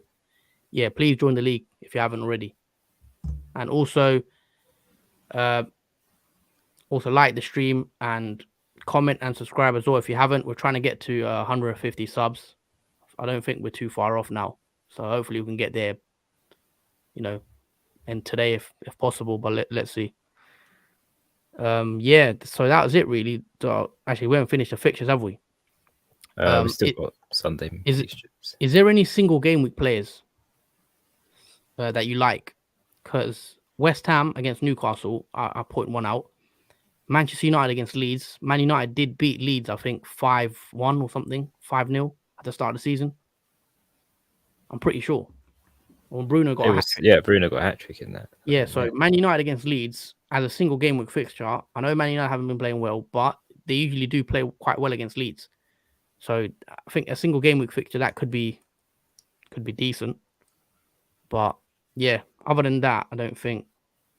yeah, please join the league if you haven't already. And also like the stream and comment and subscribe as well if you haven't. We're trying to get to 150 subs. I don't think we're too far off now. So hopefully we can get there, and today if possible, but let's see. Yeah, so that was it really. Actually, we haven't finished the fixtures, have we? We still got Sunday fixtures. Is there any single game week players that you like? Because West Ham against Newcastle, I point one out. Manchester United against Leeds. Man United did beat Leeds, I think 5-1 or something, 5-0 at the start of the season. I'm pretty sure. Well, Bruno got a hat-trick. Bruno got a hat-trick in that. Yeah, so Man United against Leeds as a single game week fixture. I know Man United haven't been playing well, but they usually do play quite well against Leeds. So I think a single game week fixture that could be decent. But yeah, other than that, I don't think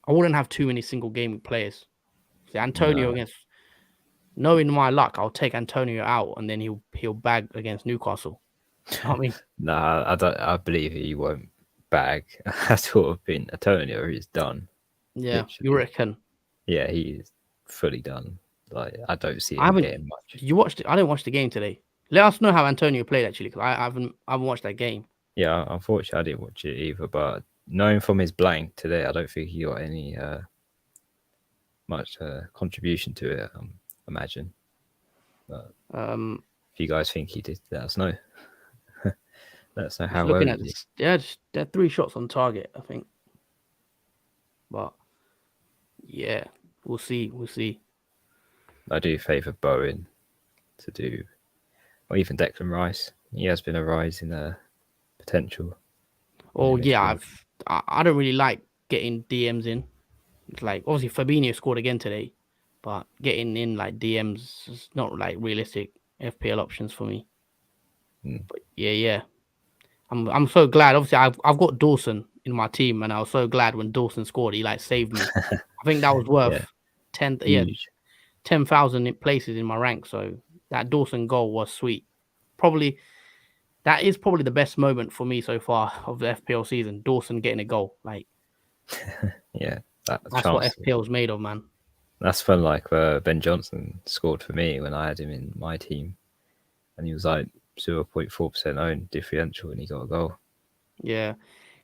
I wouldn't have too many single game week players. See, Antonio against, knowing my luck, I'll take Antonio out and then he'll bag against Newcastle. You know what I mean? Nah, I don't. I believe he won't bag. That's sort of been Antonio. He's done. Yeah, literally. you reckon? Yeah, he is fully done. Like I don't see him getting much. You watched it? I didn't watch the game today. Let us know how Antonio played actually, because I haven't watched that game. Yeah, unfortunately, I didn't watch it either. But knowing from his blank today, I don't think he got any much contribution to it. Imagine. But if you guys think he did, let us know. Let us know how well. Looking at this, they're 3 shots on target, I think. But yeah, we'll see. I do favour Bowen to do, or even Declan Rice. He has been a rise in potential. Oh yeah, I don't really like getting DMs in. It's like obviously Fabinho scored again today, but getting in like DMs is not like realistic FPL options for me. But yeah, I'm so glad. Obviously, I've got Dawson in my team, and I was so glad when Dawson scored. He like saved me. I think that was worth 10,000 places in my rank. So that Dawson goal was sweet. That is probably the best moment for me so far of the FPL season. Dawson getting a goal, like yeah, that's what FPL is made of, man. That's when like Ben Johnson scored for me when I had him in my team, and he was like 0.4% owned differential, and he got a goal. Yeah.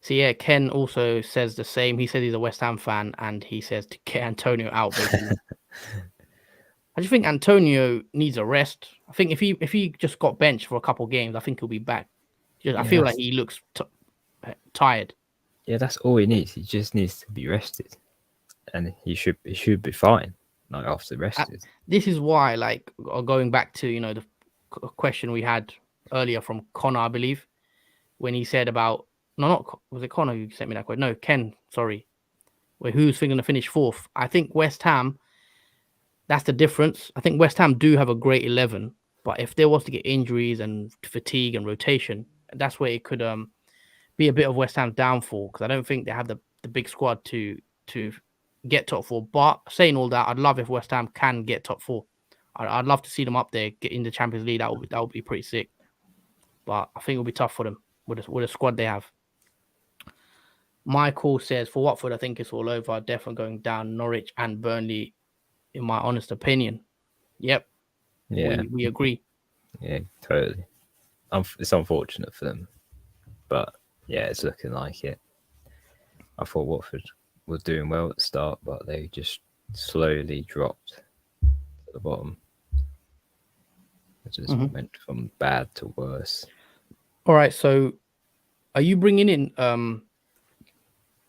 So yeah, Ken also says the same. He says he's a West Ham fan, and he says to get Antonio out. Basically, I just think Antonio needs a rest. I think if he just got benched for a couple of games, I think he'll be back. I feel like he looks tired. Yeah, that's all he needs. He just needs to be rested, and he should be fine. Like after rested. This is why, like, going back to question we had earlier from Connor, I believe, when he said about was it Connor who sent me that question? No, Ken. Sorry, where who's going to finish fourth? I think West Ham. That's the difference. I think West Ham do have a great 11, but if there was to get injuries and fatigue and rotation, that's where it could be a bit of West Ham's downfall, because I don't think they have the big squad to get top four. But saying all that, I'd love if West Ham can get top four. I'd love to see them up there, get in the Champions League. That would be pretty sick. But I think it'll be tough for them with the squad they have. Michael says, for Watford, I think it's all over. Definitely going down. Norwich and Burnley, in my honest opinion. Yep. Yeah. We agree. Yeah, totally. It's unfortunate for them, but yeah, it's looking like it. I thought Watford were doing well at the start, but they just slowly dropped to the bottom. It just went from bad to worse. All right, so are you bringing in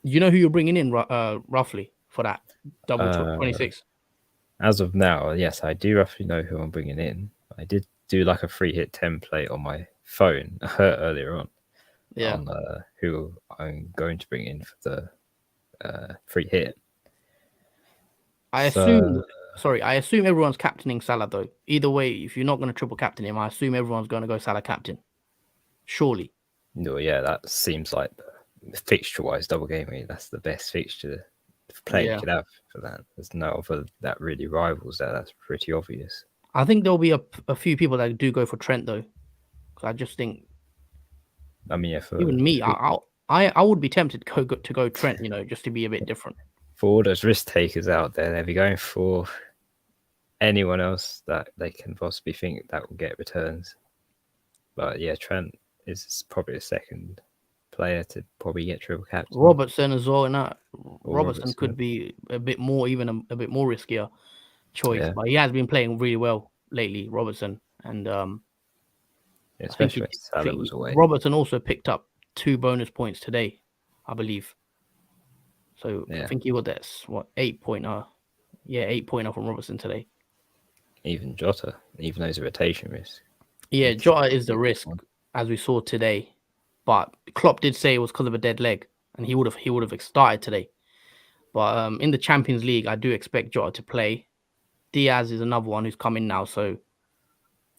you know who you're bringing in roughly for that double 26? As of now, yes, I do roughly know who I'm bringing in. I did do like a free hit template on my phone earlier on. Yeah. On who I'm going to bring in for the free hit. I assume everyone's captaining Salah though. Either way, if you're not going to triple captain him, I assume everyone's going to go Salah captain. Surely. No, yeah, that seems like fixture-wise double game week. That's the best fixture play you could have for that. There's no other that really rivals that. That's pretty obvious. I think there'll be a few people that do go for Trent though, because I just think. I mean, yeah, even me, I would be tempted to go Trent, just to be a bit different. For all those risk takers out there, they'll be going for anyone else that they can possibly think that will get returns. But yeah, Trent is probably a second player to probably get triple captain. Robertson as well, and Robertson could be a bit more, even a bit more riskier choice. Yeah. But he has been playing really well lately, Robertson, and especially when Salah was away. Robertson also picked up 2 bonus points today, I believe. So I think he got that 8-pointer. Yeah, 8-pointer from Robertson today. Even Jotter, even though he's a rotation risk. Yeah, Jotter is the risk, as we saw today. But Klopp did say it was because of a dead leg, and he would have started today. But in the Champions League, I do expect Jotter to play. Diaz is another one who's coming now, so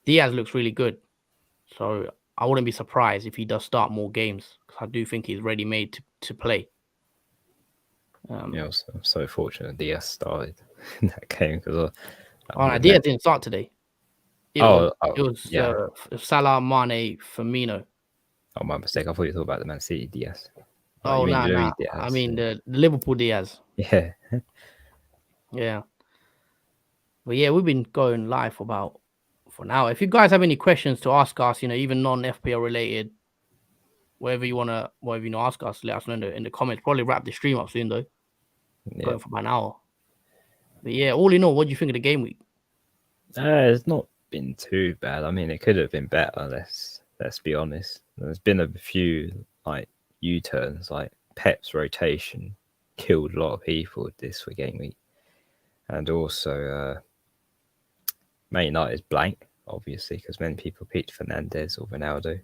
Diaz looks really good. So I wouldn't be surprised if he does start more games, because I do think he's ready made to play. I'm so fortunate Diaz started in that game because Diaz didn't start today. It was Salah, Mane, Firmino. Oh, my mistake. I thought you were talking about the Man City Diaz. Oh, no. Diaz, I mean the Liverpool Diaz. Yeah. Yeah. But yeah, we've been going live for now. If you guys have any questions to ask us, even non-FPL related, whatever you ask us, let us know in the comments. Probably wrap the stream up soon though. Yeah. Going for about an hour. But yeah, all in all, what do you think of the game week? It's not been too bad. I mean, it could have been better. Let's be honest. There's been a few like U-turns, like Pep's rotation killed a lot of people this for game week, and also Man United's blank, obviously, because many people picked Fernandes or Ronaldo,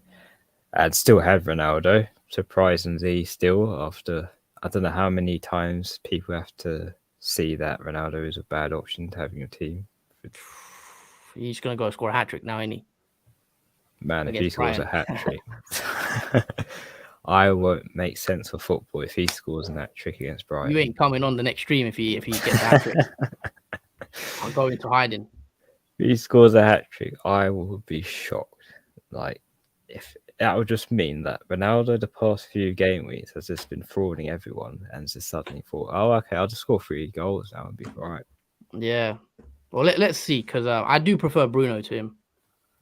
and still had Ronaldo. Surprisingly, still after I don't know how many times people have to see that Ronaldo is a bad option to have in your team. He's going to go score a hat-trick now, isn't he? Man, if he scores a hat-trick, I won't make sense of football if he scores a hat-trick against Brighton. You ain't coming on the next stream if he gets a hat-trick. I'll go into hiding. If he scores a hat-trick, I will be shocked. Like, if that would just mean that Ronaldo the past few game weeks has just been frauding everyone and just suddenly thought, oh, okay, I'll just score 3 goals now and be all right. Yeah. Well, let's see, because I do prefer Bruno to him.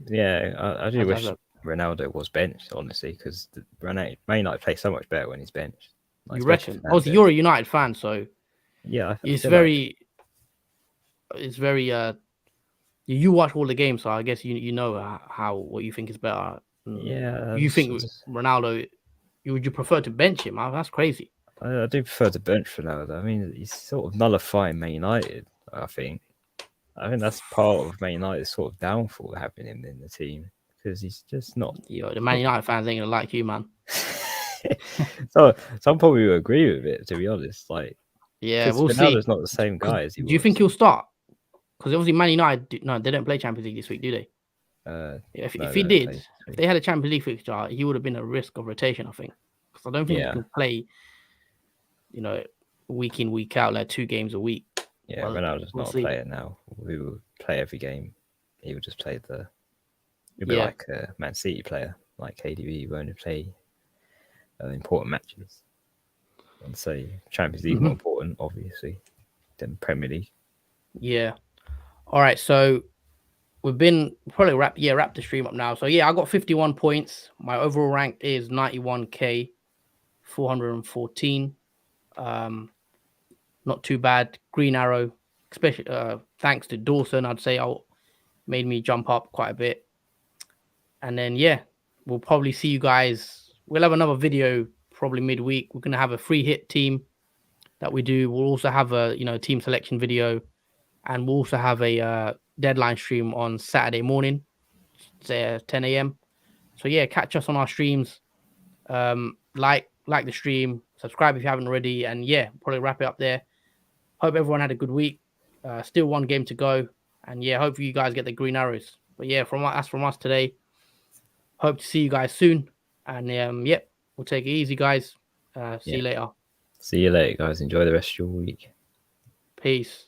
Yeah, I do wish Ronaldo was benched, honestly, because Man United play so much better when he's benched. Like, you reckon? Obviously, you're a United fan, so yeah, it's very. You watch all the games, so I guess you know what you think is better. Yeah, you think Ronaldo? Would you prefer to bench him? That's crazy. I do prefer to bench Ronaldo. I mean, he's sort of nullifying Man United, I think. I think that's part of Man United's sort of downfall, having him in the team, because he's just not. The Man United fans ain't gonna like you, man. So some probably will agree with it, to be honest. Like, Yeah, because we'll see. Ronaldo's not the same guy as he was. Do you think he'll start? Because obviously Man United, no, they don't play Champions League this week, do they? If he did, if they had a Champions League fixture, he would have been a risk of rotation, I think. Because I don't think he can play, week in, week out, like 2 games a week. Yeah, Ronaldo's not a player now. We will play every game. He would just play he'd be like a Man City player, like KDB, who only play important matches. And so Champions League more important, obviously, than Premier League. Yeah. All right, so we've been probably wrap the stream up now. So yeah, I got 51 points. My overall rank is 91k 414. Not too bad. Green arrow, especially thanks to Dawson, I'd say made me jump up quite a bit. And then yeah, we'll probably see you guys. We'll have another video probably midweek. We're gonna have a free hit team that we do. We'll also have a team selection video, and we'll also have a deadline stream on Saturday morning, say 10 a.m. So yeah, catch us on our streams. Like the stream, subscribe if you haven't already, and yeah, probably wrap it up there. Hope everyone had a good week. Still 1 game to go, and yeah, hope you guys get the green arrows. But yeah, from us today. Hope to see you guys soon, and yep, we'll take it easy, guys. See you later. See you later, guys. Enjoy the rest of your week. Peace.